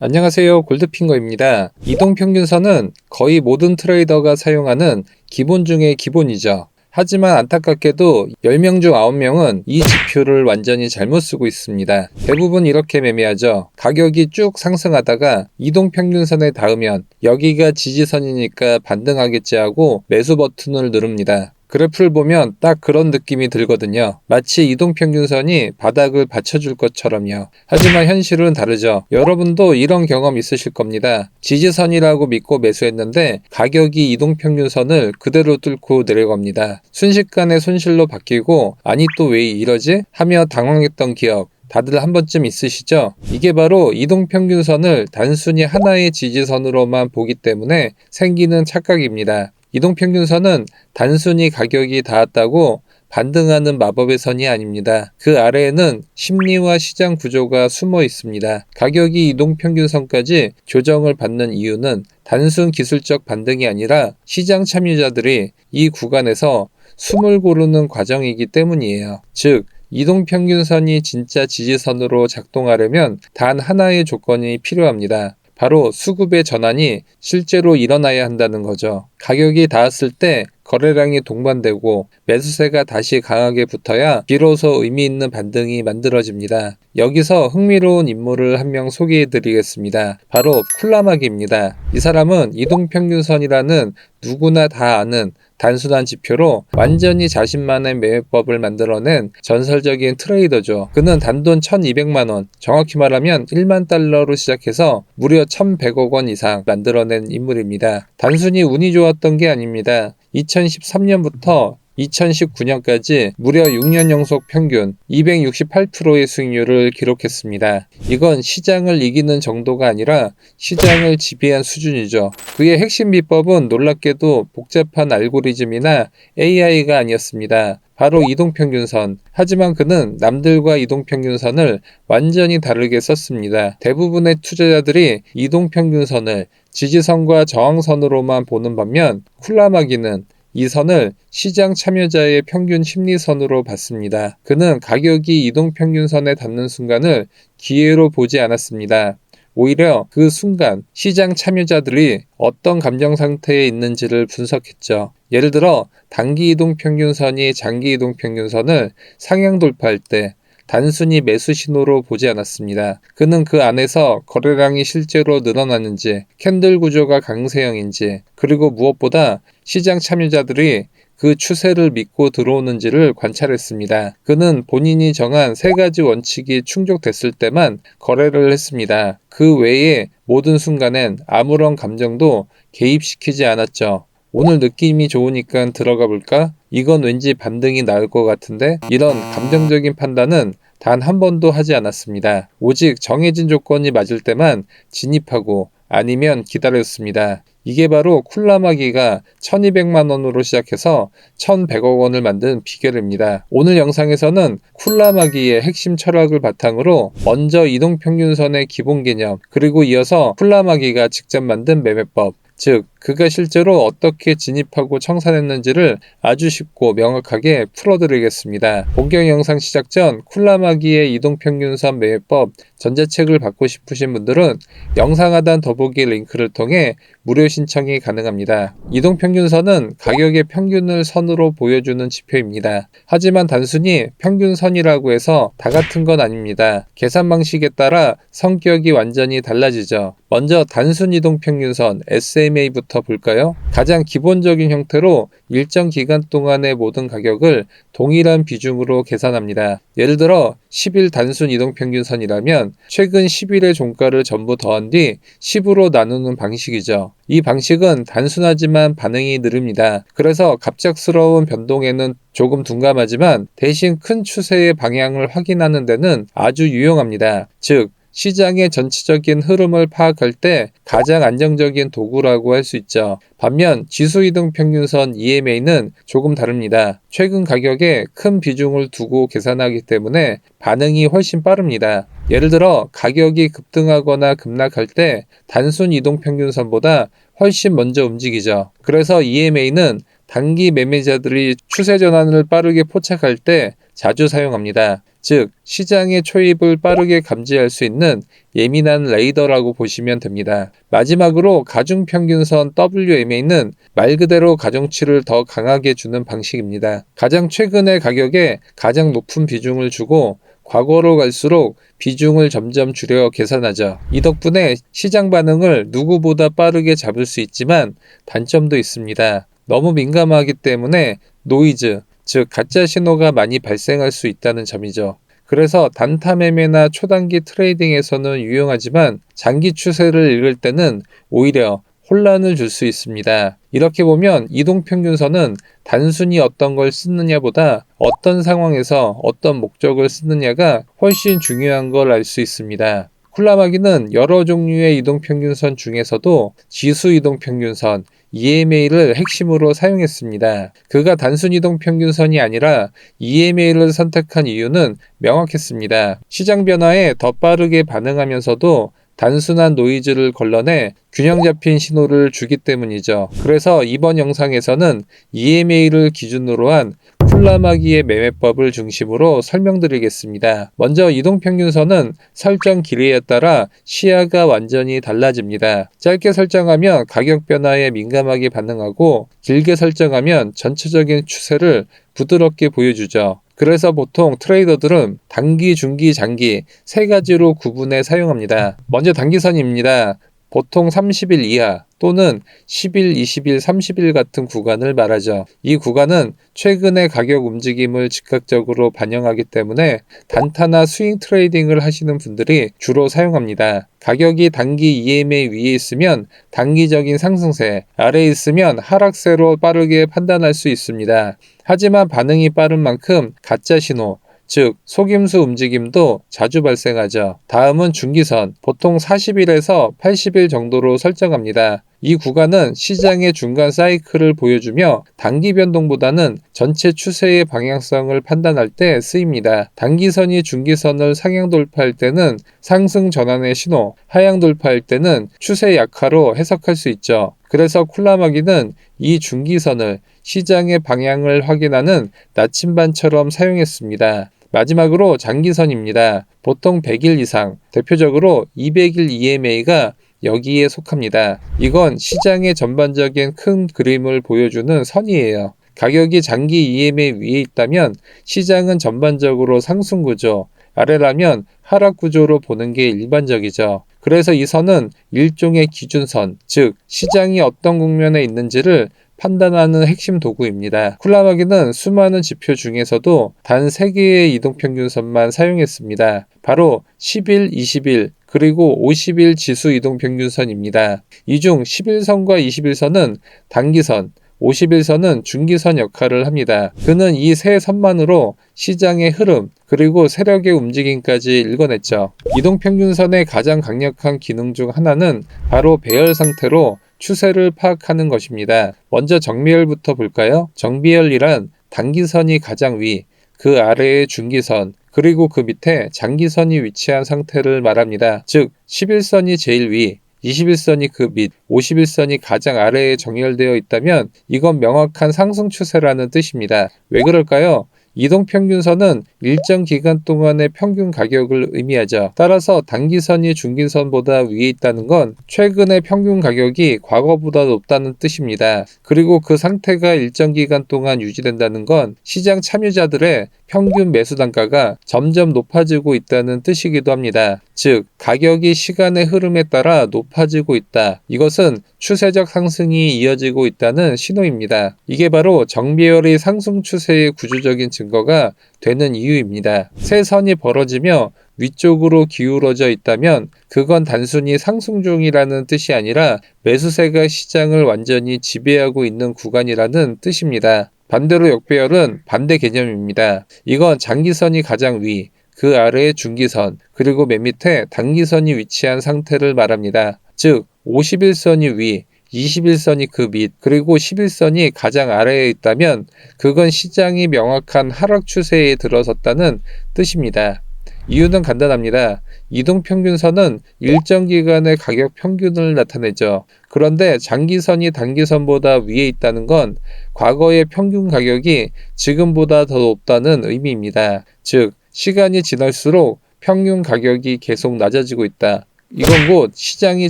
안녕하세요. 골드핑거입니다. 이동평균선은 거의 모든 트레이더가 사용하는 기본 중의 기본이죠. 하지만 안타깝게도 10명 중 9명은 이 지표를 완전히 잘못 쓰고 있습니다. 대부분 이렇게 매매하죠. 가격이 쭉 상승하다가 이동평균선에 닿으면 여기가 지지선이니까 반등하겠지 하고 매수 버튼을 누릅니다. 그래프를 보면 딱 그런 느낌이 들거든요. 마치 이동평균선이 바닥을 받쳐줄 것처럼요. 하지만 현실은 다르죠. 여러분도 이런 경험 있으실 겁니다. 지지선이라고 믿고 매수했는데 가격이 이동평균선을 그대로 뚫고 내려갑니다. 순식간에 손실로 바뀌고 아니 또 왜 이러지? 하며 당황했던 기억 다들 한 번쯤 있으시죠? 이게 바로 이동평균선을 단순히 하나의 지지선으로만 보기 때문에 생기는 착각입니다. 이동평균선은 단순히 가격이 닿았다고 반등하는 마법의 선이 아닙니다. 그 아래에는 심리와 시장 구조가 숨어 있습니다. 가격이 이동평균선까지 조정을 받는 이유는 단순 기술적 반등이 아니라 시장 참여자들이 이 구간에서 숨을 고르는 과정이기 때문이에요. 즉, 이동평균선이 진짜 지지선으로 작동하려면 단 하나의 조건이 필요합니다. 바로 수급의 전환이 실제로 일어나야 한다는 거죠. 가격이 닿았을 때 거래량이 동반되고 매수세가 다시 강하게 붙어야 비로소 의미 있는 반등이 만들어집니다. 여기서 흥미로운 인물을 한 명 소개해 드리겠습니다. 바로 쿨라마기입니다. 이 사람은 이동평균선이라는 누구나 다 아는 단순한 지표로 완전히 자신만의 매매법을 만들어낸 전설적인 트레이더죠. 그는 단돈 1200만원, 정확히 말하면 1만 달러로 시작해서 무려 1100억 원 이상 만들어낸 인물입니다. 단순히 운이 좋았던 게 아닙니다. 2013년부터 2019년까지 무려 6년 연속 평균 268%의 수익률을 기록했습니다. 이건 시장을 이기는 정도가 아니라 시장을 지배한 수준이죠. 그의 핵심 비법은 놀랍게도 복잡한 알고리즘이나 AI가 아니었습니다. 바로 이동평균선. 하지만 그는 남들과 이동평균선을 완전히 다르게 썼습니다. 대부분의 투자자들이 이동평균선을 지지선과 저항선으로만 보는 반면 쿨라마기는 이 선을 시장 참여자의 평균 심리선으로 봤습니다. 그는 가격이 이동평균선에 닿는 순간을 기회로 보지 않았습니다. 오히려 그 순간 시장 참여자들이 어떤 감정 상태에 있는지를 분석했죠. 예를 들어 단기 이동평균선이 장기 이동평균선을 상향 돌파할 때 단순히 매수 신호로 보지 않았습니다. 그는 그 안에서 거래량이 실제로 늘어나는지, 캔들 구조가 강세형인지, 그리고 무엇보다 시장 참여자들이 그 추세를 믿고 들어오는지를 관찰했습니다. 그는 본인이 정한 3가지 원칙이 충족됐을 때만 거래를 했습니다. 그 외에 모든 순간엔 아무런 감정도 개입시키지 않았죠. 오늘 느낌이 좋으니까 들어가 볼까? 이건 왠지 반등이 나을 것 같은데? 이런 감정적인 판단은 단 한 번도 하지 않았습니다. 오직 정해진 조건이 맞을 때만 진입하고 아니면 기다렸습니다. 이게 바로 쿨라마기가 1200만 원으로 시작해서 1100억 원을 만든 비결입니다. 오늘 영상에서는 쿨라마기의 핵심 철학을 바탕으로 먼저 이동평균선의 기본 개념, 그리고 이어서 쿨라마기가 직접 만든 매매법, 즉 그가 실제로 어떻게 진입하고 청산했는지를 아주 쉽고 명확하게 풀어드리겠습니다. 본격 영상 시작 전 쿨라마기의 이동평균선 매매법 전자책을 받고 싶으신 분들은 영상 하단 더보기 링크를 통해 무료 신청이 가능합니다. 이동평균선은 가격의 평균을 선으로 보여주는 지표입니다. 하지만 단순히 평균선이라고 해서 다 같은 건 아닙니다. 계산 방식에 따라 성격이 완전히 달라지죠. 먼저 단순 이동평균선 SMA부터 볼까요? 가장 기본적인 형태로 일정 기간 동안의 모든 가격을 동일한 비중으로 계산합니다. 예를 들어 10일 단순 이동평균선이라면 최근 10일의 종가를 전부 더한 뒤 10으로 나누는 방식이죠. 이 방식은 단순하지만 반응이 느립니다. 그래서 갑작스러운 변동에는 조금 둔감하지만 대신 큰 추세의 방향을 확인하는 데는 아주 유용합니다. 즉, 시장의 전체적인 흐름을 파악할 때 가장 안정적인 도구라고 할 수 있죠. 반면 지수이동평균선 EMA는 조금 다릅니다. 최근 가격에 큰 비중을 두고 계산하기 때문에 반응이 훨씬 빠릅니다. 예를 들어 가격이 급등하거나 급락할 때 단순 이동평균선보다 훨씬 먼저 움직이죠. 그래서 EMA는 단기 매매자들이 추세 전환을 빠르게 포착할 때 자주 사용합니다. 즉, 시장의 초입을 빠르게 감지할 수 있는 예민한 레이더라고 보시면 됩니다. 마지막으로 가중평균선 WMA는 말 그대로 가중치를 더 강하게 주는 방식입니다. 가장 최근의 가격에 가장 높은 비중을 주고 과거로 갈수록 비중을 점점 줄여 계산하죠. 이 덕분에 시장 반응을 누구보다 빠르게 잡을 수 있지만 단점도 있습니다. 너무 민감하기 때문에 노이즈, 즉 가짜 신호가 많이 발생할 수 있다는 점이죠. 그래서 단타 매매나 초단기 트레이딩에서는 유용하지만 장기 추세를 읽을 때는 오히려 혼란을 줄 수 있습니다. 이렇게 보면 이동평균선은 단순히 어떤 걸 쓰느냐보다 어떤 상황에서 어떤 목적을 쓰느냐가 훨씬 중요한 걸 알 수 있습니다. 쿨라마기는 여러 종류의 이동평균선 중에서도 지수 이동평균선, EMA를 핵심으로 사용했습니다. 그가 단순 이동평균선이 아니라 EMA를 선택한 이유는 명확했습니다. 시장 변화에 더 빠르게 반응하면서도 단순한 노이즈를 걸러내 균형 잡힌 신호를 주기 때문이죠. 그래서 이번 영상에서는 EMA를 기준으로 한 쿨라마기의 매매법을 중심으로 설명드리겠습니다. 먼저 이동평균선은 설정 길이에 따라 시야가 완전히 달라집니다. 짧게 설정하면 가격 변화에 민감하게 반응하고 길게 설정하면 전체적인 추세를 부드럽게 보여주죠. 그래서 보통 트레이더들은 단기, 중기, 장기 세 가지로 구분해 사용합니다. 먼저 단기선입니다. 보통 30일 이하 또는 10일, 20일, 30일 같은 구간을 말하죠. 이 구간은 최근의 가격 움직임을 즉각적으로 반영하기 때문에 단타나 스윙 트레이딩을 하시는 분들이 주로 사용합니다. 가격이 단기 EMA 위에 있으면 단기적인 상승세, 아래에 있으면 하락세로 빠르게 판단할 수 있습니다. 하지만 반응이 빠른 만큼 가짜 신호, 즉 속임수 움직임도 자주 발생하죠. 다음은 중기선, 보통 40일에서 80일 정도로 설정합니다. 이 구간은 시장의 중간 사이클을 보여주며 단기 변동보다는 전체 추세의 방향성을 판단할 때 쓰입니다. 단기선이 중기선을 상향 돌파할 때는 상승 전환의 신호, 하향 돌파할 때는 추세 약화로 해석할 수 있죠. 그래서 쿨라마기는 이 중기선을 시장의 방향을 확인하는 나침반처럼 사용했습니다. 마지막으로 장기선입니다. 보통 100일 이상, 대표적으로 200일 EMA가 여기에 속합니다. 이건 시장의 전반적인 큰 그림을 보여주는 선이에요. 가격이 장기 EMA 위에 있다면 시장은 전반적으로 상승 구조, 아래라면 하락 구조로 보는 게 일반적이죠. 그래서 이 선은 일종의 기준선, 즉 시장이 어떤 국면에 있는지를 판단하는 핵심 도구입니다. 쿨라마기는 수많은 지표 중에서도 단 3개의 이동평균선만 사용했습니다. 바로 10일, 20일, 그리고 50일 지수 이동평균선입니다. 이 중 10일선과 20일선은 단기선, 50일선은 중기선 역할을 합니다. 그는 이 세 선만으로 시장의 흐름, 그리고 세력의 움직임까지 읽어냈죠. 이동평균선의 가장 강력한 기능 중 하나는 바로 배열 상태로 추세를 파악하는 것입니다. 먼저 정비열부터 볼까요? 정비열이란 단기선이 가장 위, 그 아래의 중기선, 그리고 그 밑에 장기선이 위치한 상태를 말합니다. 즉 11선이 제일 위, 21선이 그 밑, 51선이 가장 아래에 정렬되어 있다면 이건 명확한 상승 추세라는 뜻입니다. 왜 그럴까요? 이동평균선은 일정 기간 동안의 평균 가격을 의미하죠. 따라서 단기선이 중기선보다 위에 있다는 건 최근의 평균 가격이 과거보다 높다는 뜻입니다. 그리고 그 상태가 일정 기간 동안 유지된다는 건 시장 참여자들의 평균 매수 단가가 점점 높아지고 있다는 뜻이기도 합니다. 즉, 가격이 시간의 흐름에 따라 높아지고 있다. 이것은 추세적 상승이 이어지고 있다는 신호입니다. 이게 바로 정비열의 상승 추세의 구조적인 증거가 되는 이유입니다. 세 선이 벌어지며 위쪽으로 기울어져 있다면 그건 단순히 상승 중이라는 뜻이 아니라 매수세가 시장을 완전히 지배하고 있는 구간이라는 뜻입니다. 반대로 역배열은 반대 개념입니다. 이건 장기선이 가장 위, 그 아래의 중기선, 그리고 맨 밑에 단기선이 위치한 상태를 말합니다. 즉 51선이 위, 21선이 그 밑, 그리고 11선이 가장 아래에 있다면 그건 시장이 명확한 하락 추세에 들어섰다는 뜻입니다. 이유는 간단합니다. 이동평균선은 일정 기간의 가격 평균을 나타내죠. 그런데 장기선이 단기선보다 위에 있다는 건 과거의 평균 가격이 지금보다 더 높다는 의미입니다. 즉, 시간이 지날수록 평균 가격이 계속 낮아지고 있다. 이건 곧 시장이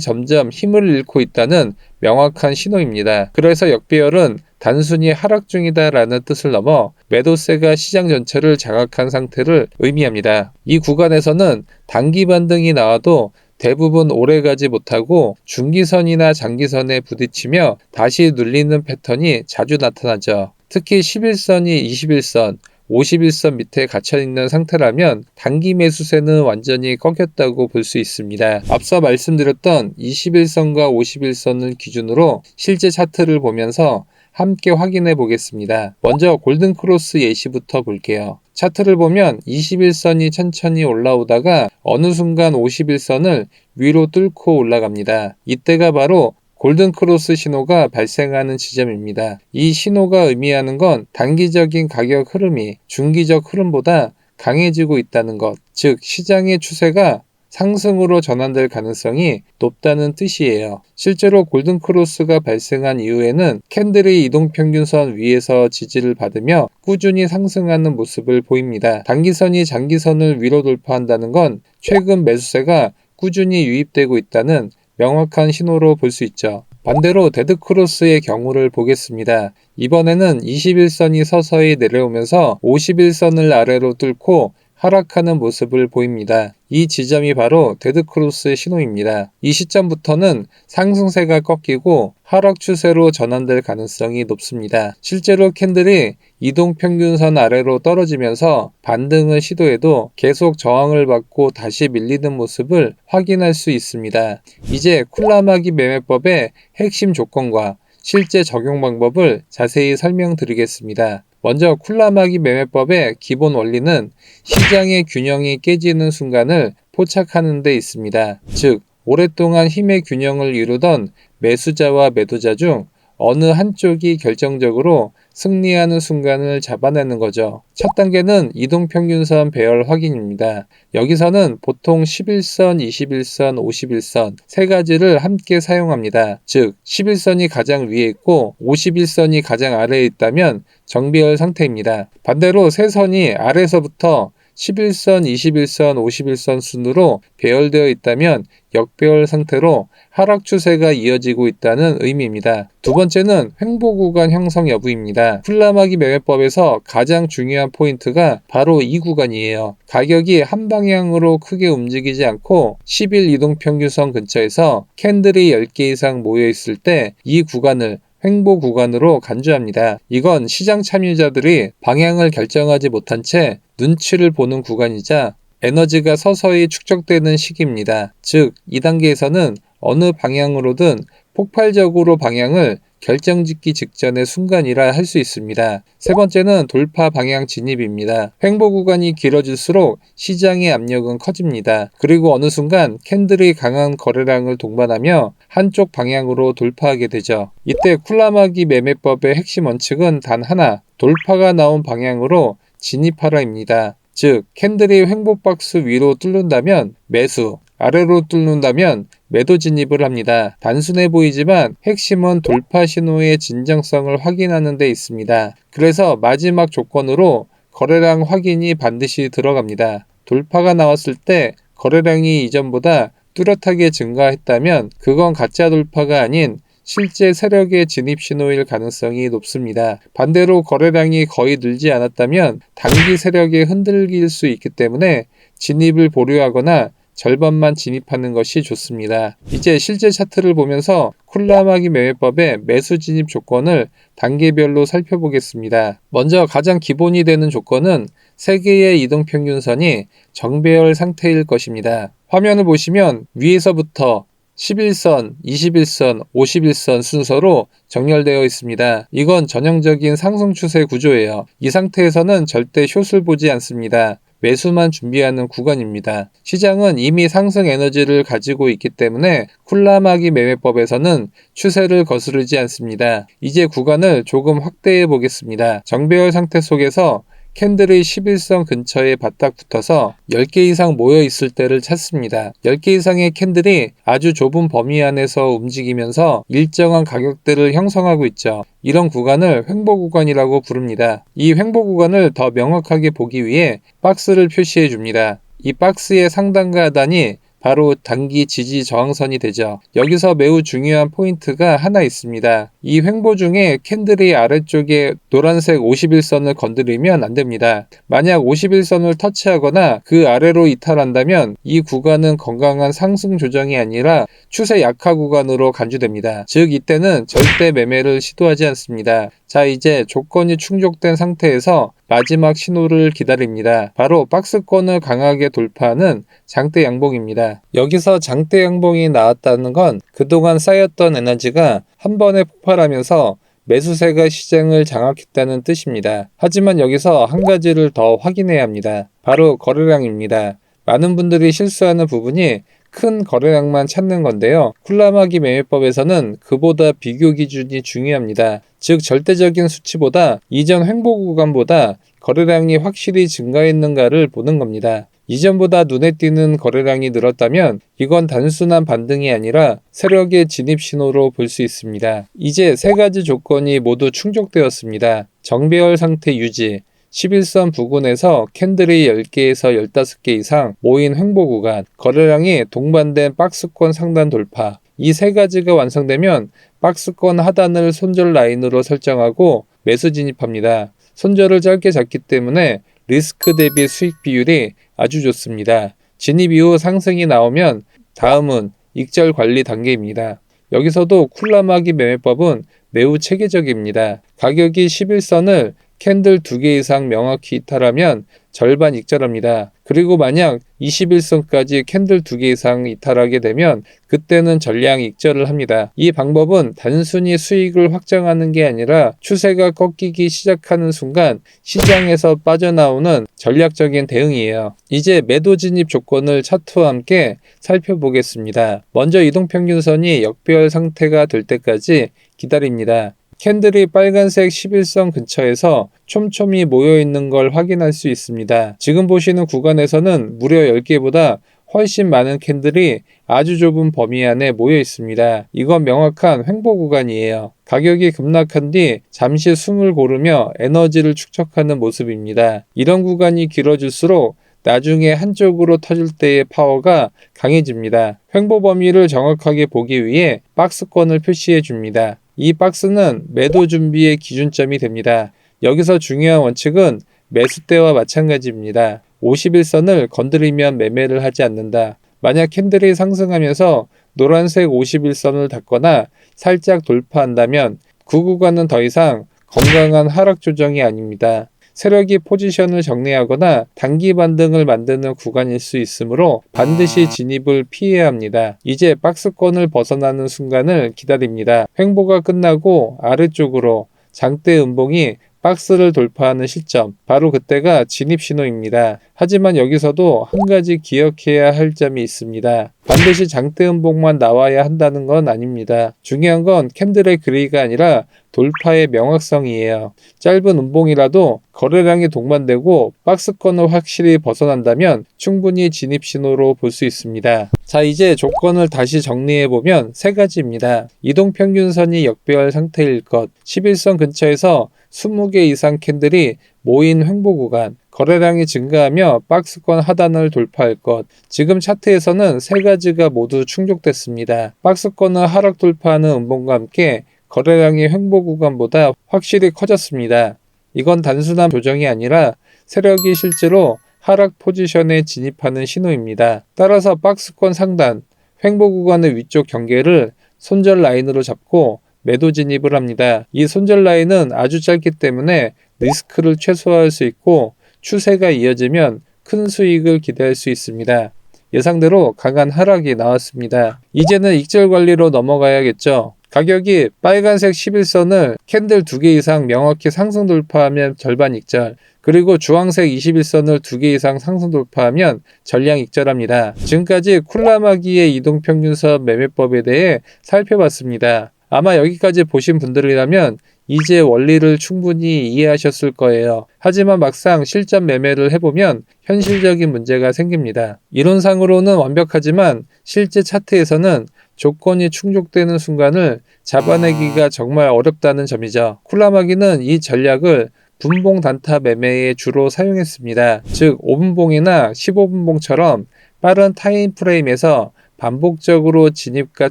점점 힘을 잃고 있다는 명확한 신호입니다. 그래서 역배열은 단순히 하락 중이다라는 뜻을 넘어 매도세가 시장 전체를 장악한 상태를 의미합니다. 이 구간에서는 단기 반등이 나와도 대부분 오래가지 못하고 중기선이나 장기선에 부딪히며 다시 눌리는 패턴이 자주 나타나죠. 특히 11선이 21선, 51선 밑에 갇혀있는 상태라면 단기 매수세는 완전히 꺾였다고 볼 수 있습니다. 앞서 말씀드렸던 21선과 51선을 기준으로 실제 차트를 보면서 함께 확인해 보겠습니다. 먼저 골든크로스 예시부터 볼게요. 차트를 보면 21선이 천천히 올라오다가 어느 순간 51선을 위로 뚫고 올라갑니다. 이때가 바로 골든크로스 신호가 발생하는 지점입니다. 이 신호가 의미하는 건 단기적인 가격 흐름이 중기적 흐름보다 강해지고 있다는 것, 즉 시장의 추세가 상승으로 전환될 가능성이 높다는 뜻이에요. 실제로 골든크로스가 발생한 이후에는 캔들이 이동평균선 위에서 지지를 받으며 꾸준히 상승하는 모습을 보입니다. 단기선이 장기선을 위로 돌파한다는 건 최근 매수세가 꾸준히 유입되고 있다는 명확한 신호로 볼 수 있죠. 반대로 데드크로스의 경우를 보겠습니다. 이번에는 21선이 서서히 내려오면서 51선을 아래로 뚫고 하락하는 모습을 보입니다. 이 지점이 바로 데드크로스의 신호입니다. 이 시점부터는 상승세가 꺾이고 하락 추세로 전환될 가능성이 높습니다. 실제로 캔들이 이동평균선 아래로 떨어지면서 반등을 시도해도 계속 저항을 받고 다시 밀리는 모습을 확인할 수 있습니다. 이제 쿨라마기 매매법의 핵심 조건과 실제 적용 방법을 자세히 설명드리겠습니다. 먼저 쿨라마기 매매법의 기본 원리는 시장의 균형이 깨지는 순간을 포착하는 데 있습니다. 즉, 오랫동안 힘의 균형을 이루던 매수자와 매도자 중 어느 한쪽이 결정적으로 승리하는 순간을 잡아내는 거죠. 첫 단계는 이동평균선 배열 확인입니다. 여기서는 보통 11선, 21선, 51선 세 가지를 함께 사용합니다. 즉, 11선이 가장 위에 있고 51선이 가장 아래에 있다면 정배열 상태입니다. 반대로 세 선이 아래서부터 11선, 21선, 51선 순으로 배열되어 있다면 역배열 상태로 하락 추세가 이어지고 있다는 의미입니다. 두 번째는 횡보 구간 형성 여부입니다. 쿨라마기 매매법에서 가장 중요한 포인트가 바로 이 구간이에요. 가격이 한 방향으로 크게 움직이지 않고 10일 이동평균선 근처에서 캔들이 10개 이상 모여 있을 때 이 구간을 횡보 구간으로 간주합니다. 이건 시장 참여자들이 방향을 결정하지 못한 채 눈치를 보는 구간이자 에너지가 서서히 축적되는 시기입니다. 즉, 이 단계에서는 어느 방향으로든 폭발적으로 방향을 결정짓기 직전의 순간이라 할 수 있습니다. 세 번째는 돌파 방향 진입입니다. 횡보 구간이 길어질수록 시장의 압력은 커집니다. 그리고 어느 순간 캔들이 강한 거래량을 동반하며 한쪽 방향으로 돌파하게 되죠. 이때 쿨라마기 매매법의 핵심 원칙은 단 하나, 돌파가 나온 방향으로 진입하라입니다. 즉, 캔들이 횡보 박스 위로 뚫는다면 매수, 아래로 뚫는다면 매도 진입을 합니다. 단순해 보이지만 핵심은 돌파 신호의 진정성을 확인하는 데 있습니다. 그래서 마지막 조건으로 거래량 확인이 반드시 들어갑니다. 돌파가 나왔을 때 거래량이 이전보다 뚜렷하게 증가했다면 그건 가짜 돌파가 아닌 실제 세력의 진입 신호일 가능성이 높습니다. 반대로 거래량이 거의 늘지 않았다면 단기 세력에 흔들릴 수 있기 때문에 진입을 보류하거나 절반만 진입하는 것이 좋습니다. 이제 실제 차트를 보면서 쿨라마기 매매법의 매수 진입 조건을 단계별로 살펴보겠습니다. 먼저 가장 기본이 되는 조건은 세 개의 이동평균선이 정배열 상태일 것입니다. 화면을 보시면 위에서부터 11선, 21선, 51선 순서로 정렬되어 있습니다. 이건 전형적인 상승 추세 구조예요. 이 상태에서는 절대 숏을 보지 않습니다. 매수만 준비하는 구간입니다. 시장은 이미 상승 에너지를 가지고 있기 때문에 쿨라마기 매매법에서는 추세를 거스르지 않습니다. 이제 구간을 조금 확대해 보겠습니다. 정배열 상태 속에서 캔들이 11선 근처에 바짝 붙어서 10개 이상 모여 있을 때를 찾습니다. 10개 이상의 캔들이 아주 좁은 범위 안에서 움직이면서 일정한 가격대를 형성하고 있죠. 이런 구간을 횡보 구간이라고 부릅니다. 이 횡보 구간을 더 명확하게 보기 위해 박스를 표시해 줍니다. 이 박스의 상단과 하단이 바로 단기 지지 저항선이 되죠. 여기서 매우 중요한 포인트가 하나 있습니다. 이 횡보 중에 캔들이 아래쪽에 노란색 51선을 건드리면 안 됩니다. 만약 51선을 터치하거나 그 아래로 이탈한다면 이 구간은 건강한 상승 조정이 아니라 추세 약화 구간으로 간주됩니다. 즉 이때는 절대 매매를 시도하지 않습니다. 자, 이제 조건이 충족된 상태에서 마지막 신호를 기다립니다. 바로 박스권을 강하게 돌파하는 장대 양봉입니다. 여기서 장대 양봉이 나왔다는 건 그동안 쌓였던 에너지가 한 번에 폭발하면서 매수세가 시장을 장악했다는 뜻입니다. 하지만 여기서 한 가지를 더 확인해야 합니다. 바로 거래량입니다. 많은 분들이 실수하는 부분이 큰 거래량만 찾는 건데요. 쿨라마기 매매법에서는 그보다 비교 기준이 중요합니다. 즉 절대적인 수치보다 이전 횡보 구간보다 거래량이 확실히 증가했는가를 보는 겁니다. 이전보다 눈에 띄는 거래량이 늘었다면 이건 단순한 반등이 아니라 세력의 진입 신호로 볼 수 있습니다. 이제 세 가지 조건이 모두 충족되었습니다. 정배열 상태 유지, 11선 부근에서 캔들이 10개에서 15개 이상 모인 횡보 구간, 거래량이 동반된 박스권 상단 돌파. 이 세 가지가 완성되면 박스권 하단을 손절 라인으로 설정하고 매수 진입합니다. 손절을 짧게 잡기 때문에 리스크 대비 수익 비율이 아주 좋습니다. 진입 이후 상승이 나오면 다음은 익절 관리 단계입니다. 여기서도 쿨라마기 매매법은 매우 체계적입니다. 가격이 11선을 캔들 2개 이상 명확히 이탈하면 절반 익절합니다. 그리고 만약 21선까지 캔들 2개 이상 이탈하게 되면 그때는 전량 익절을 합니다. 이 방법은 단순히 수익을 확정하는 게 아니라 추세가 꺾이기 시작하는 순간 시장에서 빠져나오는 전략적인 대응이에요. 이제 매도 진입 조건을 차트와 함께 살펴보겠습니다. 먼저 이동평균선이 역배열 상태가 될 때까지 기다립니다. 캔들이 빨간색 11선 근처에서 촘촘히 모여있는 걸 확인할 수 있습니다. 지금 보시는 구간에서는 무려 10개보다 훨씬 많은 캔들이 아주 좁은 범위 안에 모여 있습니다. 이건 명확한 횡보 구간이에요. 가격이 급락한 뒤 잠시 숨을 고르며 에너지를 축적하는 모습입니다. 이런 구간이 길어질수록 나중에 한쪽으로 터질 때의 파워가 강해집니다. 횡보 범위를 정확하게 보기 위해 박스권을 표시해 줍니다. 이 박스는 매도 준비의 기준점이 됩니다. 여기서 중요한 원칙은 매수대와 마찬가지입니다. 51선을 건드리면 매매를 하지 않는다. 만약 캔들이 상승하면서 노란색 51선을 닫거나 살짝 돌파한다면 그 구간은 더 이상 건강한 하락 조정이 아닙니다. 세력이 포지션을 정리하거나 단기 반등을 만드는 구간일 수 있으므로 반드시 진입을 피해야 합니다. 이제 박스권을 벗어나는 순간을 기다립니다. 횡보가 끝나고 아래쪽으로 장대 음봉이 박스를 돌파하는 시점, 바로 그때가 진입 신호입니다. 하지만 여기서도 한 가지 기억해야 할 점이 있습니다. 반드시 장대 음봉만 나와야 한다는 건 아닙니다. 중요한 건 캔들의 그레이가 아니라 돌파의 명확성이에요. 짧은 음봉이라도 거래량이 동반되고 박스권을 확실히 벗어난다면 충분히 진입 신호로 볼 수 있습니다. 자, 이제 조건을 다시 정리해보면 세 가지입니다. 이동평균선이 역배열 상태일 것, 11선 근처에서 20개 이상 캔들이 모인 횡보 구간, 거래량이 증가하며 박스권 하단을 돌파할 것. 지금 차트에서는 세 가지가 모두 충족됐습니다. 박스권을 하락 돌파하는 음봉과 함께 거래량이 횡보 구간보다 확실히 커졌습니다. 이건 단순한 조정이 아니라 세력이 실제로 하락 포지션에 진입하는 신호입니다. 따라서 박스권 상단, 횡보 구간의 위쪽 경계를 손절 라인으로 잡고 매도 진입을 합니다. 이 손절 라인은 아주 짧기 때문에 리스크를 최소화할 수 있고 추세가 이어지면 큰 수익을 기대할 수 있습니다. 예상대로 강한 하락이 나왔습니다. 이제는 익절 관리로 넘어가야겠죠. 가격이 빨간색 11선을 캔들 2개 이상 명확히 상승 돌파하면 절반 익절, 그리고 주황색 21선을 2개 이상 상승 돌파하면 전량 익절합니다. 지금까지 쿨라마기의 이동평균선 매매법에 대해 살펴봤습니다. 아마 여기까지 보신 분들이라면 이제 원리를 충분히 이해하셨을 거예요. 하지만 막상 실전 매매를 해보면 현실적인 문제가 생깁니다. 이론상으로는 완벽하지만 실제 차트에서는 조건이 충족되는 순간을 잡아내기가 정말 어렵다는 점이죠. 쿨라마기는 이 전략을 분봉 단타 매매에 주로 사용했습니다. 즉 5분봉이나 15분봉처럼 빠른 타임프레임에서 반복적으로 진입과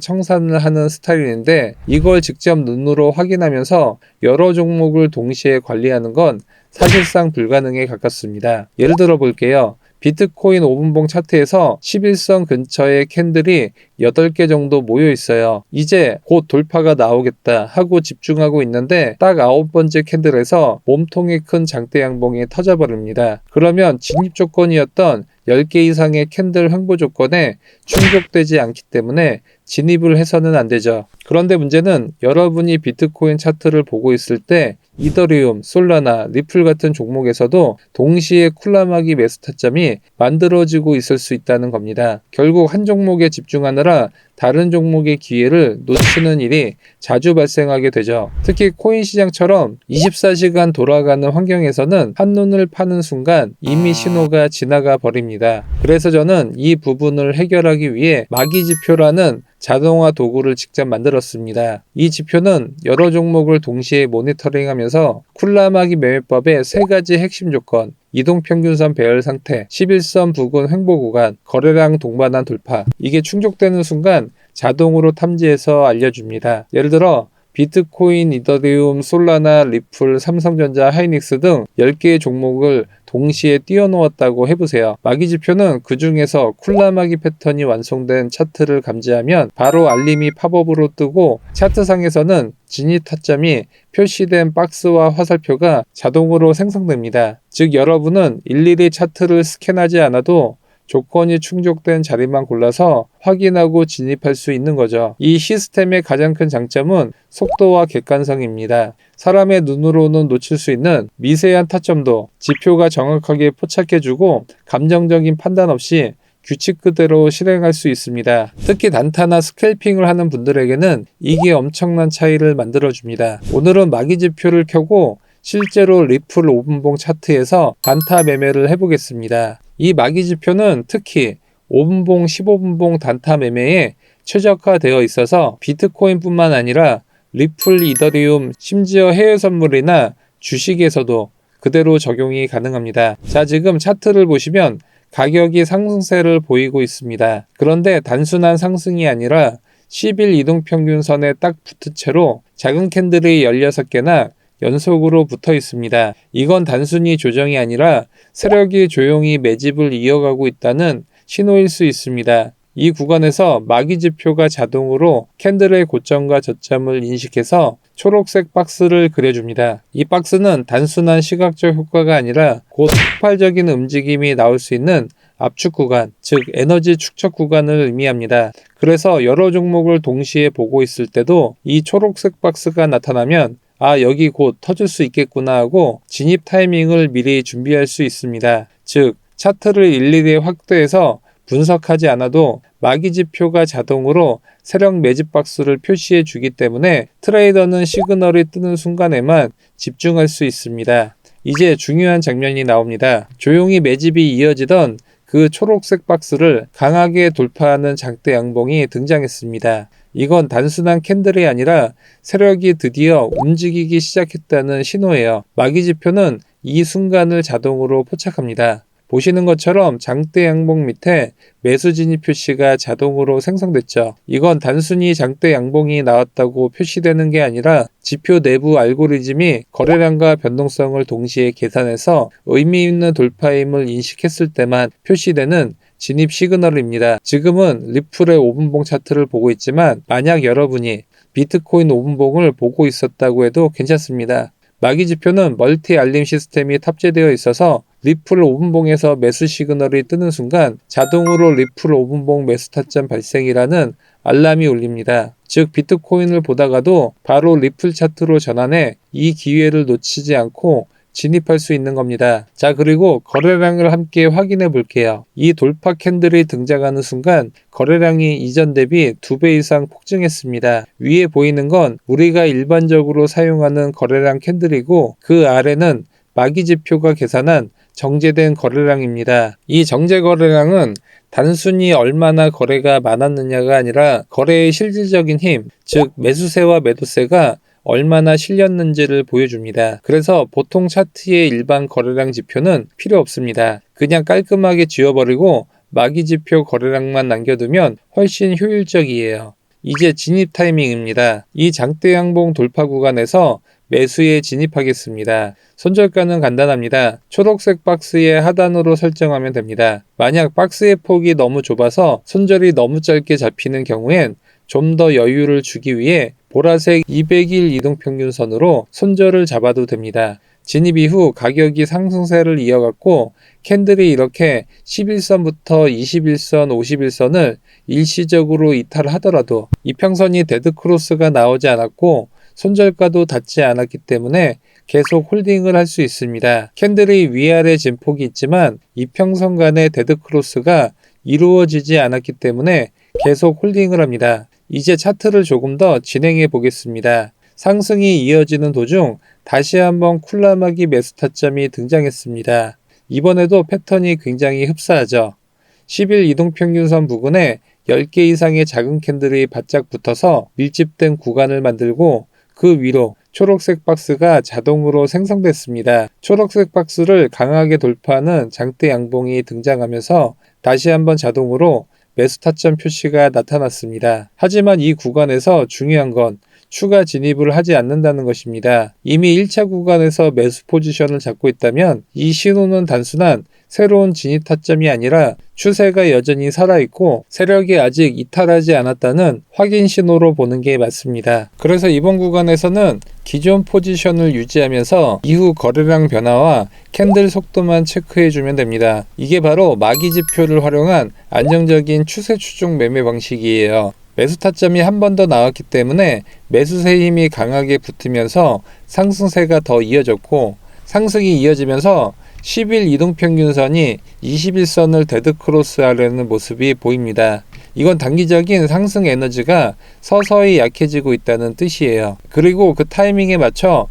청산을 하는 스타일인데 이걸 직접 눈으로 확인하면서 여러 종목을 동시에 관리하는 건 사실상 불가능에 가깝습니다. 예를 들어 볼게요. 비트코인 5분봉 차트에서 11선 근처에 캔들이 8개 정도 모여 있어요. 이제 곧 돌파가 나오겠다 하고 집중하고 있는데 딱 9번째 캔들에서 몸통이 큰 장대 양봉이 터져버립니다. 그러면 진입 조건이었던 10개 이상의 캔들 횡보 조건에 충족되지 않기 때문에 진입을 해서는 안 되죠. 그런데 문제는 여러분이 비트코인 차트를 보고 있을 때 이더리움, 솔라나, 리플 같은 종목에서도 동시에 쿨라마기 매수 타점이 만들어지고 있을 수 있다는 겁니다. 결국 한 종목에 집중하느라 다른 종목의 기회를 놓치는 일이 자주 발생하게 되죠. 특히 코인 시장처럼 24시간 돌아가는 환경에서는 한눈을 파는 순간 이미 신호가 지나가 버립니다. 그래서 저는 이 부분을 해결하기 위해 마기 지표라는 자동화 도구를 직접 만들었습니다. 이 지표는 여러 종목을 동시에 모니터링하면서 쿨라마기 매매법의 3가지 핵심 조건, 이동평균선 배열 상태, 11선 부근 횡보 구간, 거래량 동반한 돌파, 이게 충족되는 순간 자동으로 탐지해서 알려줍니다. 예를 들어 비트코인, 이더리움, 솔라나, 리플, 삼성전자, 하이닉스 등 10개의 종목을 동시에 띄워놓았다고 해보세요. 마기지표는 그 중에서 쿨라마기 패턴이 완성된 차트를 감지하면 바로 알림이 팝업으로 뜨고 차트상에서는 진입 타점이 표시된 박스와 화살표가 자동으로 생성됩니다. 즉 여러분은 일일이 차트를 스캔하지 않아도 조건이 충족된 자리만 골라서 확인하고 진입할 수 있는 거죠. 이 시스템의 가장 큰 장점은 속도와 객관성입니다. 사람의 눈으로는 놓칠 수 있는 미세한 타점도 지표가 정확하게 포착해주고 감정적인 판단 없이 규칙 그대로 실행할 수 있습니다. 특히 단타나 스캘핑을 하는 분들에게는 이게 엄청난 차이를 만들어줍니다. 오늘은 마기지표를 켜고 실제로 리플 5분봉 차트에서 단타 매매를 해보겠습니다. 이 마기지표는 특히 5분봉, 15분봉 단타 매매에 최적화되어 있어서 비트코인뿐만 아니라 리플, 이더리움, 심지어 해외 선물이나 주식에서도 그대로 적용이 가능합니다. 자, 지금 차트를 보시면 가격이 상승세를 보이고 있습니다. 그런데 단순한 상승이 아니라 10일 이동평균선에 딱 붙은 채로 작은 캔들이 16개나 연속으로 붙어 있습니다. 이건 단순히 조정이 아니라 세력이 조용히 매집을 이어가고 있다는 신호일 수 있습니다. 이 구간에서 마기지표가 자동으로 캔들의 고점과 저점을 인식해서 초록색 박스를 그려줍니다. 이 박스는 단순한 시각적 효과가 아니라 곧 폭발적인 움직임이 나올 수 있는 압축 구간, 즉 에너지 축적 구간을 의미합니다. 그래서 여러 종목을 동시에 보고 있을 때도 이 초록색 박스가 나타나면 여기 곧 터질 수 있겠구나 하고 진입 타이밍을 미리 준비할 수 있습니다. 즉 차트를 일일이 확대해서 분석하지 않아도 마기지표가 자동으로 세력 매집 박스를 표시해 주기 때문에 트레이더는 시그널이 뜨는 순간에만 집중할 수 있습니다. 이제 중요한 장면이 나옵니다. 조용히 매집이 이어지던 그 초록색 박스를 강하게 돌파하는 장대 양봉이 등장했습니다. 이건 단순한 캔들이 아니라 세력이 드디어 움직이기 시작했다는 신호예요. 마기지표는 이 순간을 자동으로 포착합니다. 보시는 것처럼 장대 양봉 밑에 매수 진입 표시가 자동으로 생성됐죠. 이건 단순히 장대 양봉이 나왔다고 표시되는 게 아니라 지표 내부 알고리즘이 거래량과 변동성을 동시에 계산해서 의미 있는 돌파임을 인식했을 때만 표시되는 진입 시그널입니다. 지금은 리플의 5분봉 차트를 보고 있지만 만약 여러분이 비트코인 5분봉을 보고 있었다고 해도 괜찮습니다. 마기지표는 멀티 알림 시스템이 탑재되어 있어서 리플 5분봉에서 매수 시그널이 뜨는 순간 자동으로 리플 5분봉 매수 타점 발생이라는 알람이 울립니다. 즉 비트코인을 보다가도 바로 리플 차트로 전환해 이 기회를 놓치지 않고 진입할 수 있는 겁니다. 자, 그리고 거래량을 함께 확인해 볼게요. 이 돌파 캔들이 등장하는 순간 거래량이 이전 대비 2배 이상 폭증했습니다. 위에 보이는 건 우리가 일반적으로 사용하는 거래량 캔들이고 그 아래는 마기지표가 계산한 정제된 거래량입니다. 이 정제 거래량은 단순히 얼마나 거래가 많았느냐가 아니라 거래의 실질적인 힘, 즉 매수세와 매도세가 얼마나 실렸는지를 보여줍니다. 그래서 보통 차트의 일반 거래량 지표는 필요 없습니다. 그냥 깔끔하게 지워버리고 마기지표 거래량만 남겨두면 훨씬 효율적이에요. 이제 진입 타이밍입니다. 이 장대 양봉 돌파 구간에서 매수에 진입하겠습니다. 손절가는 간단합니다. 초록색 박스의 하단으로 설정하면 됩니다. 만약 박스의 폭이 너무 좁아서 손절이 너무 짧게 잡히는 경우엔 좀 더 여유를 주기 위해 보라색 200일 이동평균선으로 손절을 잡아도 됩니다. 진입 이후 가격이 상승세를 이어갔고 캔들이 이렇게 11선부터 21선, 51선을 일시적으로 이탈하더라도 이평선이 데드크로스가 나오지 않았고 손절가도 닿지 않았기 때문에 계속 홀딩을 할 수 있습니다. 캔들의 위아래 진폭이 있지만 이평선 간의 데드크로스가 이루어지지 않았기 때문에 계속 홀딩을 합니다. 이제 차트를 조금 더 진행해 보겠습니다. 상승이 이어지는 도중 다시 한번 쿨라마기 매수 타점이 등장했습니다. 이번에도 패턴이 굉장히 흡사하죠. 10일 이동평균선 부근에 10개 이상의 작은 캔들이 바짝 붙어서 밀집된 구간을 만들고 그 위로 초록색 박스가 자동으로 생성됐습니다. 초록색 박스를 강하게 돌파하는 장대 양봉이 등장하면서 다시 한번 자동으로 매수 타점 표시가 나타났습니다. 하지만 이 구간에서 중요한 건 추가 진입을 하지 않는다는 것입니다. 이미 1차 구간에서 매수 포지션을 잡고 있다면 이 신호는 단순한 새로운 진입 타점이 아니라 추세가 여전히 살아있고 세력이 아직 이탈하지 않았다는 확인 신호로 보는 게 맞습니다. 그래서 이번 구간에서는 기존 포지션을 유지하면서 이후 거래량 변화와 캔들 속도만 체크해주면 됩니다. 이게 바로 마기지표를 활용한 안정적인 추세 추종 매매 방식이에요. 매수 타점이 한 번 더 나왔기 때문에 매수세 힘이 강하게 붙으면서 상승세가 더 이어졌고 상승이 이어지면서 10일 이동평균선이 21선을 데드크로스하려는 모습이 보입니다. 이건 단기적인 상승 에너지가 서서히 약해지고 있다는 뜻이에요. 그리고 그 타이밍에 맞춰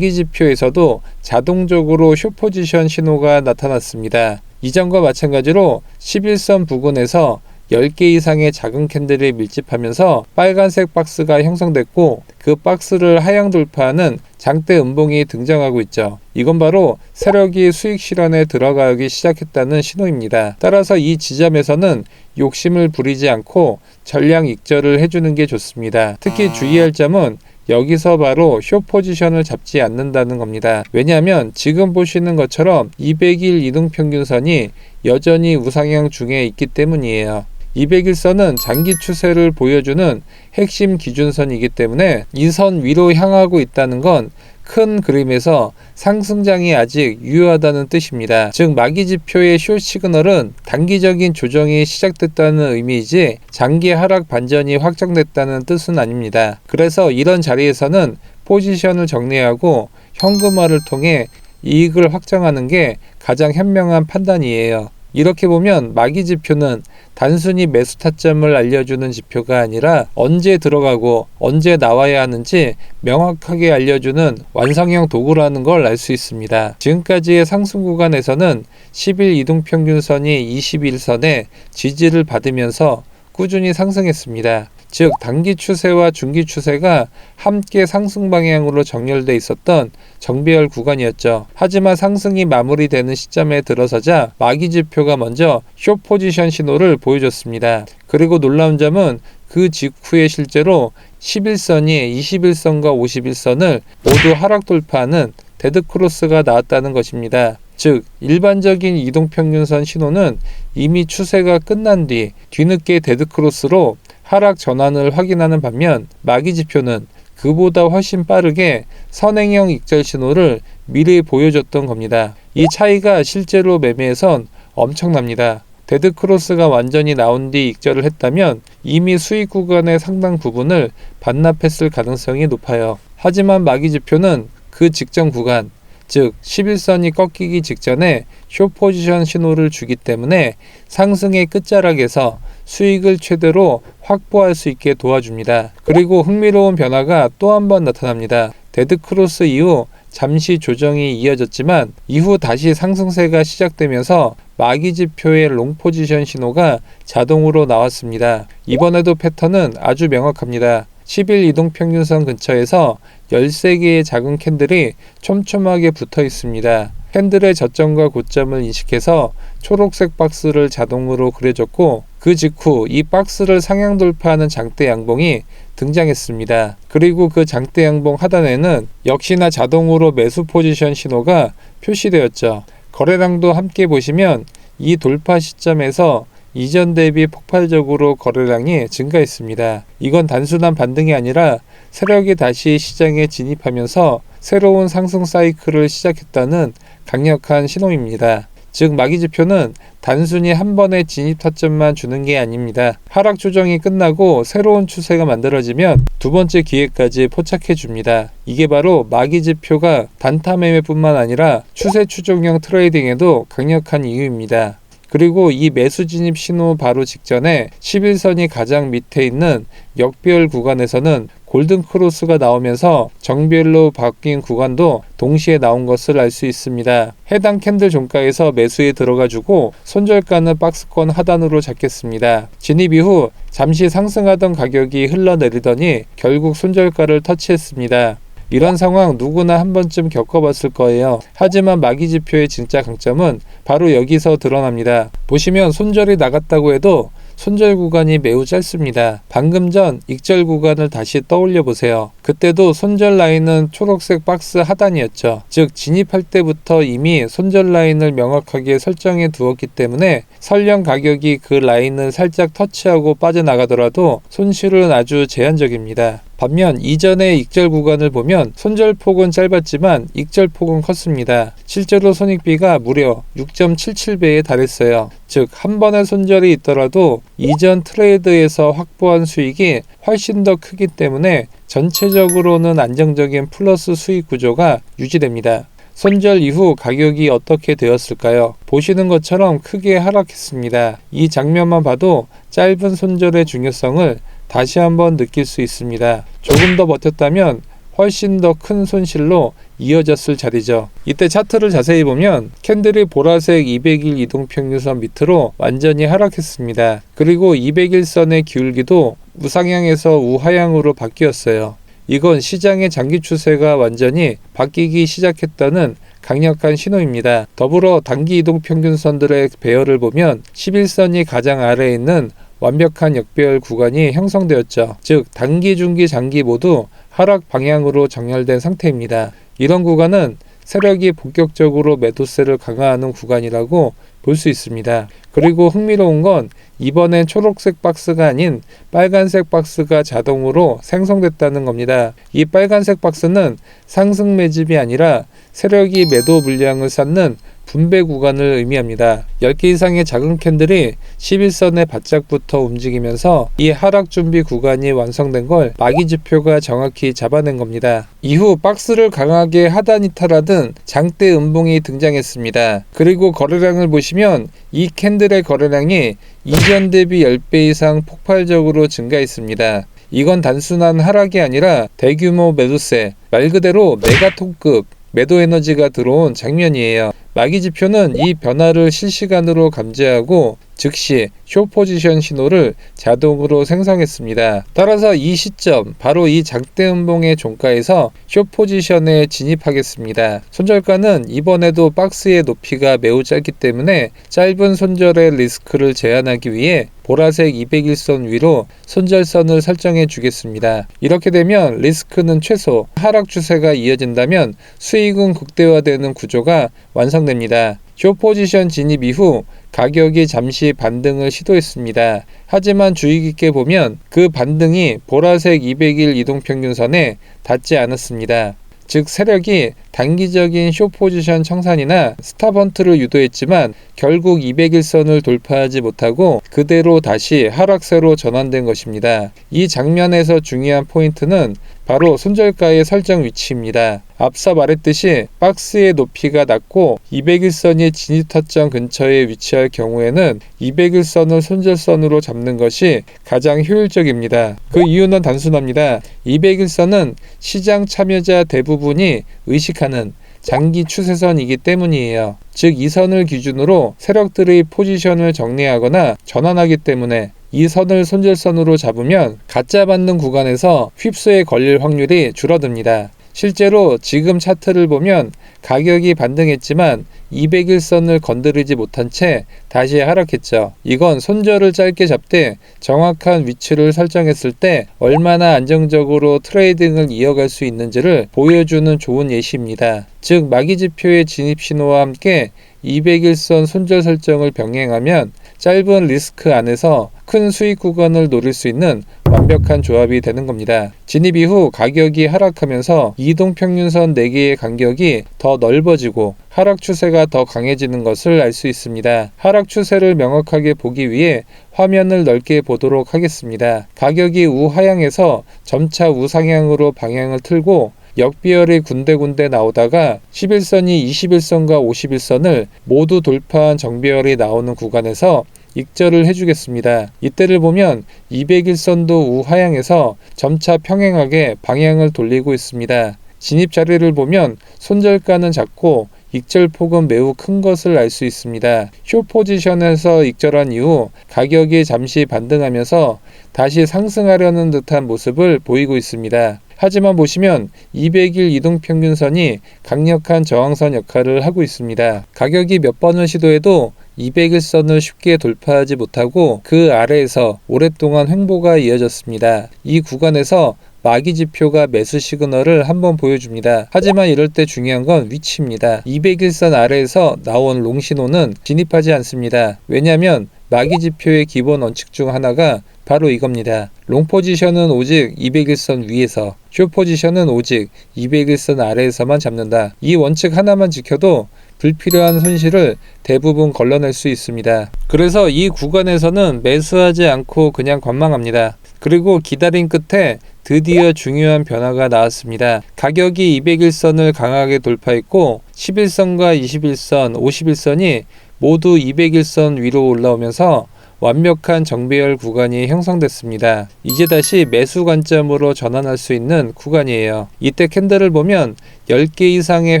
마기지표에서도 자동적으로 숏포지션 신호가 나타났습니다. 이전과 마찬가지로 11선 부근에서 10개 이상의 작은 캔들이 밀집하면서 빨간색 박스가 형성됐고 그 박스를 하향 돌파하는 장대 음봉이 등장하고 있죠. 이건 바로 세력이 수익 실현에 들어가기 시작했다는 신호입니다. 따라서 이 지점에서는 욕심을 부리지 않고 전량 익절을 해주는 게 좋습니다. 특히 주의할 점은 여기서 바로 숏 포지션을 잡지 않는다는 겁니다. 왜냐하면 지금 보시는 것처럼 200일 이동평균선이 여전히 우상향 중에 있기 때문이에요. 200일선은 장기 추세를 보여주는 핵심 기준선이기 때문에 이 선 위로 향하고 있다는 건 큰 그림에서 상승장이 아직 유효하다는 뜻입니다. 즉 마기지표의 숏 시그널은 단기적인 조정이 시작됐다는 의미이지 장기 하락 반전이 확정됐다는 뜻은 아닙니다. 그래서 이런 자리에서는 포지션을 정리하고 현금화를 통해 이익을 확정하는 게 가장 현명한 판단이에요. 이렇게 보면 마기지표는 단순히 매수 타점을 알려주는 지표가 아니라 언제 들어가고 언제 나와야 하는지 명확하게 알려주는 완성형 도구라는 걸 알 수 있습니다. 지금까지의 상승 구간에서는 10일 이동평균선이 21선에 지지를 받으면서 꾸준히 상승했습니다. 즉 단기 추세와 중기 추세가 함께 상승 방향으로 정렬돼 있었던 정배열 구간이었죠. 하지만 상승이 마무리되는 시점에 들어서자 마기지표가 먼저 숏 포지션 신호를 보여줬습니다. 그리고 놀라운 점은 그 직후에 실제로 11선이 21선과 51선을 모두 하락 돌파하는 데드크로스가 나왔다는 것입니다. 즉 일반적인 이동평균선 신호는 이미 추세가 끝난 뒤 뒤늦게 데드크로스로 하락 전환을 확인하는 반면 마기지표는 그보다 훨씬 빠르게 선행형 익절 신호를 미리 보여줬던 겁니다. 이 차이가 실제로 매매에선 엄청납니다. 데드크로스가 완전히 나온 뒤 익절을 했다면 이미 수익 구간의 상당 부분을 반납했을 가능성이 높아요. 하지만 마기지표는 그 직전 구간, 즉 11선이 꺾이기 직전에 숏 포지션 신호를 주기 때문에 상승의 끝자락에서 수익을 최대로 확보할 수 있게 도와줍니다. 그리고 흥미로운 변화가 또 한 번 나타납니다. 데드크로스 이후 잠시 조정이 이어졌지만 이후 다시 상승세가 시작되면서 마기지표의 롱 포지션 신호가 자동으로 나왔습니다. 이번에도 패턴은 아주 명확합니다. 10일 이동평균선 근처에서 13개의 작은 캔들이 촘촘하게 붙어 있습니다. 캔들의 저점과 고점을 인식해서 초록색 박스를 자동으로 그려줬고 그 직후 이 박스를 상향 돌파하는 장대 양봉이 등장했습니다. 그리고 그 장대 양봉 하단에는 역시나 자동으로 매수 포지션 신호가 표시되었죠. 거래량도 함께 보시면 이 돌파 시점에서 이전 대비 폭발적으로 거래량이 증가했습니다. 이건 단순한 반등이 아니라 세력이 다시 시장에 진입하면서 새로운 상승 사이클을 시작했다는 강력한 신호입니다. 즉 마기지표는 단순히 한 번의 진입 타점만 주는 게 아닙니다. 하락 조정이 끝나고 새로운 추세가 만들어지면 두 번째 기회까지 포착해 줍니다. 이게 바로 마기지표가 단타 매매뿐만 아니라 추세 추종형 트레이딩에도 강력한 이유입니다. 그리고 이 매수 진입 신호 바로 직전에 11선이 가장 밑에 있는 역별 구간에서는 골든 크로스가 나오면서 정별로 바뀐 구간도 동시에 나온 것을 알 수 있습니다. 해당 캔들 종가에서 매수에 들어가주고 손절가는 박스권 하단으로 잡겠습니다. 진입 이후 잠시 상승하던 가격이 흘러내리더니 결국 손절가를 터치했습니다. 이런 상황 누구나 한 번쯤 겪어봤을 거예요. 하지만 마기지표의 진짜 강점은 바로 여기서 드러납니다. 보시면 손절이 나갔다고 해도 손절 구간이 매우 짧습니다. 방금 전 익절 구간을 다시 떠올려 보세요. 그때도 손절 라인은 초록색 박스 하단이었죠. 즉 진입할 때부터 이미 손절 라인을 명확하게 설정해 두었기 때문에 설령 가격이 그 라인을 살짝 터치하고 빠져나가더라도 손실은 아주 제한적입니다. 반면 이전의 익절 구간을 보면 손절폭은 짧았지만 익절폭은 컸습니다. 실제로 손익비가 무려 6.77배에 달했어요. 즉 한 번의 손절이 있더라도 이전 트레이드에서 확보한 수익이 훨씬 더 크기 때문에 전체적으로는 안정적인 플러스 수익 구조가 유지됩니다. 손절 이후 가격이 어떻게 되었을까요? 보시는 것처럼 크게 하락했습니다. 이 장면만 봐도 짧은 손절의 중요성을 다시 한번 느낄 수 있습니다. 조금 더 버텼다면 훨씬 더 큰 손실로 이어졌을 자리죠. 이때 차트를 자세히 보면 캔들이 보라색 200일 이동평균선 밑으로 완전히 하락했습니다. 그리고 200일선의 기울기도 우상향에서 우하향으로 바뀌었어요. 이건 시장의 장기 추세가 완전히 바뀌기 시작했다는 강력한 신호입니다. 더불어 단기 이동평균선들의 배열을 보면 11선이 가장 아래에 있는 완벽한 역배열 구간이 형성되었죠. 즉 단기, 중기, 장기 모두 하락 방향으로 정렬된 상태입니다. 이런 구간은 세력이 본격적으로 매도세를 강화하는 구간이라고 볼 수 있습니다. 그리고 흥미로운 건 이번엔 초록색 박스가 아닌 빨간색 박스가 자동으로 생성됐다는 겁니다. 이 빨간색 박스는 상승 매집이 아니라 세력이 매도 물량을 쌓는 분배 구간을 의미합니다. 10개 이상의 작은 캔들이 11선의 바짝부터 움직이면서 이 하락 준비 구간이 완성된 걸 마기지표가 정확히 잡아낸 겁니다. 이후 박스를 강하게 하단 이탈하던 장대 음봉이 등장했습니다. 그리고 거래량을 보시면 이 캔들의 거래량이 이전 대비 10배 이상 폭발적으로 증가했습니다. 이건 단순한 하락이 아니라 대규모 매도세, 말 그대로 메가톤급 매도 에너지가 들어온 장면이에요. 마기지표는 이 변화를 실시간으로 감지하고 즉시 숏 포지션 신호를 자동으로 생성했습니다. 따라서 이 시점, 바로 이 장대 음봉의 종가에서 숏 포지션에 진입하겠습니다. 손절가는 이번에도 박스의 높이가 매우 짧기 때문에 짧은 손절의 리스크를 제한하기 위해 보라색 200일선 위로 손절선을 설정해 주겠습니다. 이렇게 되면 리스크는 최소, 하락 추세가 이어진다면 수익은 극대화되는 구조가 완성됩니다. 숏 포지션 진입 이후 가격이 잠시 반등을 시도했습니다. 하지만 주의 깊게 보면 그 반등이 보라색 200일 이동평균선에 닿지 않았습니다. 즉 세력이 단기적인 숏 포지션 청산이나 스탑헌트를 유도했지만 결국 200일선을 돌파하지 못하고 그대로 다시 하락세로 전환된 것입니다. 이 장면에서 중요한 포인트는 바로 손절가의 설정 위치입니다. 앞서 말했듯이 박스의 높이가 낮고 201선이 진입타점 근처에 위치할 경우에는 201선을 손절선으로 잡는 것이 가장 효율적입니다. 그 이유는 단순합니다. 201선은 시장 참여자 대부분이 의식하는 장기 추세선이기 때문이에요. 즉 이 선을 기준으로 세력들의 포지션을 정리하거나 전환하기 때문에 이 선을 손절선으로 잡으면 가짜 받는 구간에서 휩수에 걸릴 확률이 줄어듭니다. 실제로 지금 차트를 보면 가격이 반등했지만 201선을 건드리지 못한 채 다시 하락했죠. 이건 손절을 짧게 잡되 정확한 위치를 설정했을 때 얼마나 안정적으로 트레이딩을 이어갈 수 있는지를 보여주는 좋은 예시입니다. 즉 마기지표의 진입 신호와 함께 201선 손절 설정을 병행하면 짧은 리스크 안에서 큰 수익 구간을 노릴 수 있는 완벽한 조합이 되는 겁니다. 진입 이후 가격이 하락하면서 이동평균선 4개의 간격이 더 넓어지고 하락 추세가 더 강해지는 것을 알 수 있습니다. 하락 추세를 명확하게 보기 위해 화면을 넓게 보도록 하겠습니다. 가격이 우하향에서 점차 우상향으로 방향을 틀고 역비열이 군데군데 나오다가 11선이 21선과 51선을 모두 돌파한 정비열이 나오는 구간에서 익절을 해주겠습니다. 이때를 보면 201선도 우하향에서 점차 평행하게 방향을 돌리고 있습니다. 진입 자리를 보면 손절가는 작고 익절폭은 매우 큰 것을 알 수 있습니다. 쇼 포지션에서 익절한 이후 가격이 잠시 반등하면서 다시 상승하려는 듯한 모습을 보이고 있습니다. 하지만 보시면 200일 이동평균선이 강력한 저항선 역할을 하고 있습니다. 가격이 몇 번을 시도해도 201선을 쉽게 돌파하지 못하고 그 아래에서 오랫동안 횡보가 이어졌습니다. 이 구간에서 마기지표가 매수 시그널을 한번 보여줍니다. 하지만 이럴 때 중요한 건 위치입니다. 201선 아래에서 나온 롱 신호는 진입하지 않습니다. 왜냐하면 마기지표의 기본 원칙 중 하나가 바로 이겁니다. 롱 포지션은 오직 201선 위에서, 쇼 포지션은 오직 201선 아래에서만 잡는다. 이 원칙 하나만 지켜도 불필요한 손실을 대부분 걸러낼 수 있습니다. 그래서 이 구간에서는 매수하지 않고 그냥 관망합니다. 그리고 기다린 끝에 드디어 중요한 변화가 나왔습니다. 가격이 201선을 강하게 돌파했고 11선과 21선, 51선이 모두 201선 위로 올라오면서 완벽한 정배열 구간이 형성됐습니다. 이제 다시 매수 관점으로 전환할 수 있는 구간이에요. 이때 캔들을 보면 10개 이상의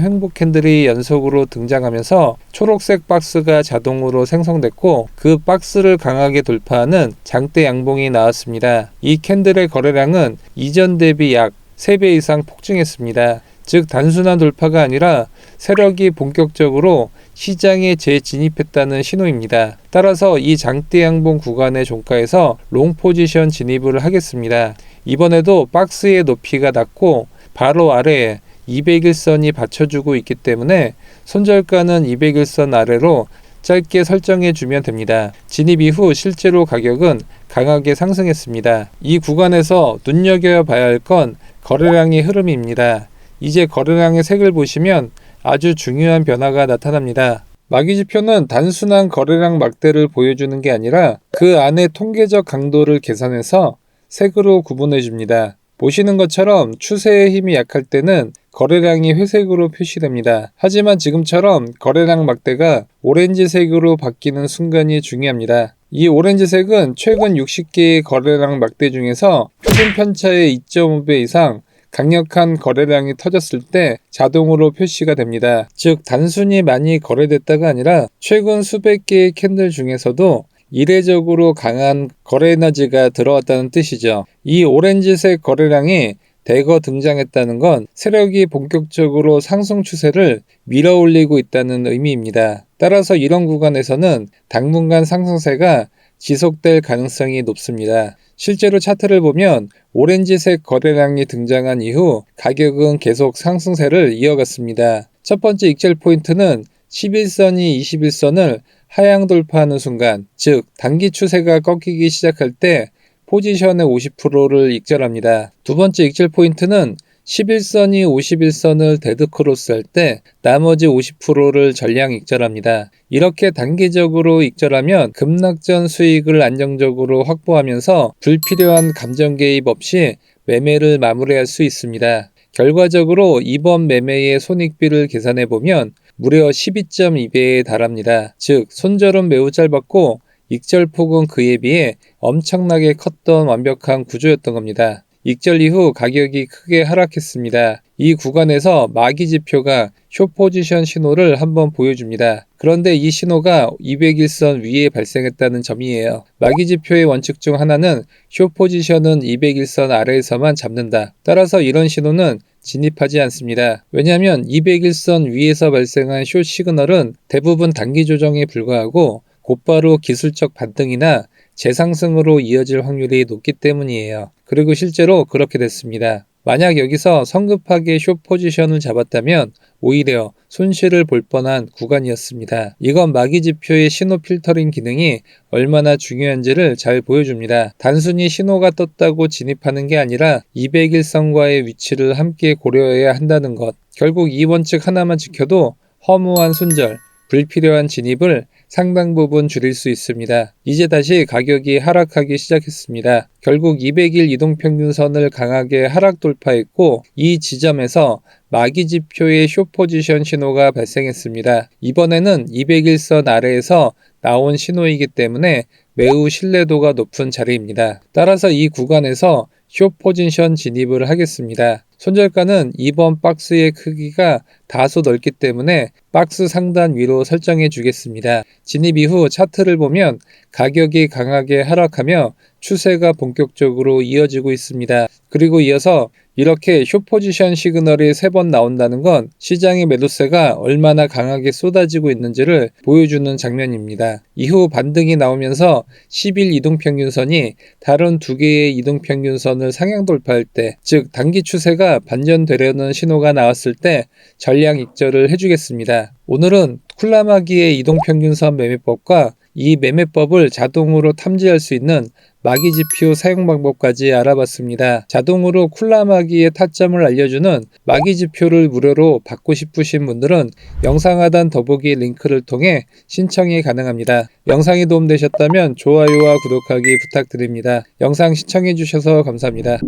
횡보 캔들이 연속으로 등장하면서 초록색 박스가 자동으로 생성됐고 그 박스를 강하게 돌파하는 장대 양봉이 나왔습니다. 이 캔들의 거래량은 이전 대비 약 3배 이상 폭증했습니다. 즉 단순한 돌파가 아니라 세력이 본격적으로 시장에 재진입했다는 신호입니다. 따라서 이 장대 양봉 구간의 종가에서 롱 포지션 진입을 하겠습니다. 이번에도 박스의 높이가 낮고 바로 아래에 201선이 받쳐주고 있기 때문에 손절가는 201선 아래로 짧게 설정해 주면 됩니다. 진입 이후 실제로 가격은 강하게 상승했습니다. 이 구간에서 눈여겨봐야 할 건 거래량의 흐름입니다. 이제 거래량의 색을 보시면 아주 중요한 변화가 나타납니다. 마기지표는 단순한 거래량 막대를 보여주는 게 아니라 그 안에 통계적 강도를 계산해서 색으로 구분해 줍니다. 보시는 것처럼 추세의 힘이 약할 때는 거래량이 회색으로 표시됩니다. 하지만 지금처럼 거래량 막대가 오렌지색으로 바뀌는 순간이 중요합니다. 이 오렌지색은 최근 60개의 거래량 막대 중에서 표준 편차의 2.5배 이상 강력한 거래량이 터졌을 때 자동으로 표시가 됩니다. 즉 단순히 많이 거래됐다가 아니라 최근 수백 개의 캔들 중에서도 이례적으로 강한 거래 에너지가 들어왔다는 뜻이죠. 이 오렌지색 거래량이 대거 등장했다는 건 세력이 본격적으로 상승 추세를 밀어올리고 있다는 의미입니다. 따라서 이런 구간에서는 당분간 상승세가 지속될 가능성이 높습니다. 실제로 차트를 보면 오렌지색 거래량이 등장한 이후 가격은 계속 상승세를 이어갔습니다. 첫 번째 익절 포인트는 11선이 21선을 하향 돌파하는 순간, 즉 단기 추세가 꺾이기 시작할 때 포지션의 50%를 익절합니다. 두 번째 익절 포인트는 11선이 51선을 데드크로스 할 때 나머지 50%를 전량 익절합니다. 이렇게 단기적으로 익절하면 급락전 수익을 안정적으로 확보하면서 불필요한 감정 개입 없이 매매를 마무리할 수 있습니다. 결과적으로 이번 매매의 손익비를 계산해 보면 무려 12.2배에 달합니다. 즉 손절은 매우 짧았고 익절폭은 그에 비해 엄청나게 컸던 완벽한 구조였던 겁니다. 익절 이후 가격이 크게 하락했습니다. 이 구간에서 마기 지표가 숏 포지션 신호를 한번 보여줍니다. 그런데 이 신호가 200일선 위에 발생했다는 점이에요. 마기 지표의 원칙 중 하나는 숏 포지션은 200일선 아래에서만 잡는다. 따라서 이런 신호는 진입하지 않습니다. 왜냐하면 200일선 위에서 발생한 숏 시그널은 대부분 단기 조정에 불과하고 곧바로 기술적 반등이나 재상승으로 이어질 확률이 높기 때문이에요. 그리고 실제로 그렇게 됐습니다. 만약 여기서 성급하게 숏 포지션을 잡았다면 오히려 손실을 볼 뻔한 구간이었습니다. 이건 마기 지표의 신호 필터링 기능이 얼마나 중요한지를 잘 보여줍니다. 단순히 신호가 떴다고 진입하는 게 아니라 200일선과의 위치를 함께 고려해야 한다는 것. 결국 이 원칙 하나만 지켜도 허무한 손절, 불필요한 진입을 상당 부분 줄일 수 있습니다. 이제 다시 가격이 하락하기 시작했습니다. 결국 200일 이동평균선을 강하게 하락 돌파했고 이 지점에서 마기 지표의 숏 포지션 신호가 발생했습니다. 이번에는 200일선 아래에서 나온 신호이기 때문에 매우 신뢰도가 높은 자리입니다. 따라서 이 구간에서 숏 포지션 진입을 하겠습니다. 손절가는 이번 박스의 크기가 다소 넓기 때문에 박스 상단 위로 설정해 주겠습니다. 진입 이후 차트를 보면 가격이 강하게 하락하며 추세가 본격적으로 이어지고 있습니다. 그리고 이어서 이렇게 숏 포지션 시그널이 3번 나온다는 건 시장의 매도세가 얼마나 강하게 쏟아지고 있는지를 보여주는 장면입니다. 이후 반등이 나오면서 10일 이동평균선이 다른 2개의 이동평균선을 상향 돌파할 때, 즉 단기 추세가 반전되려는 신호가 나왔을 때 전량 익절을 해주겠습니다. 오늘은 쿨라마기의 이동평균선 매매법과 이 매매법을 자동으로 탐지할 수 있는 마기 지표 사용 방법까지 알아봤습니다. 자동으로 쿨라마기의 타점을 알려주는 마기 지표를 무료로 받고 싶으신 분들은 영상 하단 더보기 링크를 통해 신청이 가능합니다. 영상이 도움되셨다면 좋아요와 구독하기 부탁드립니다. 영상 시청해 주셔서 감사합니다.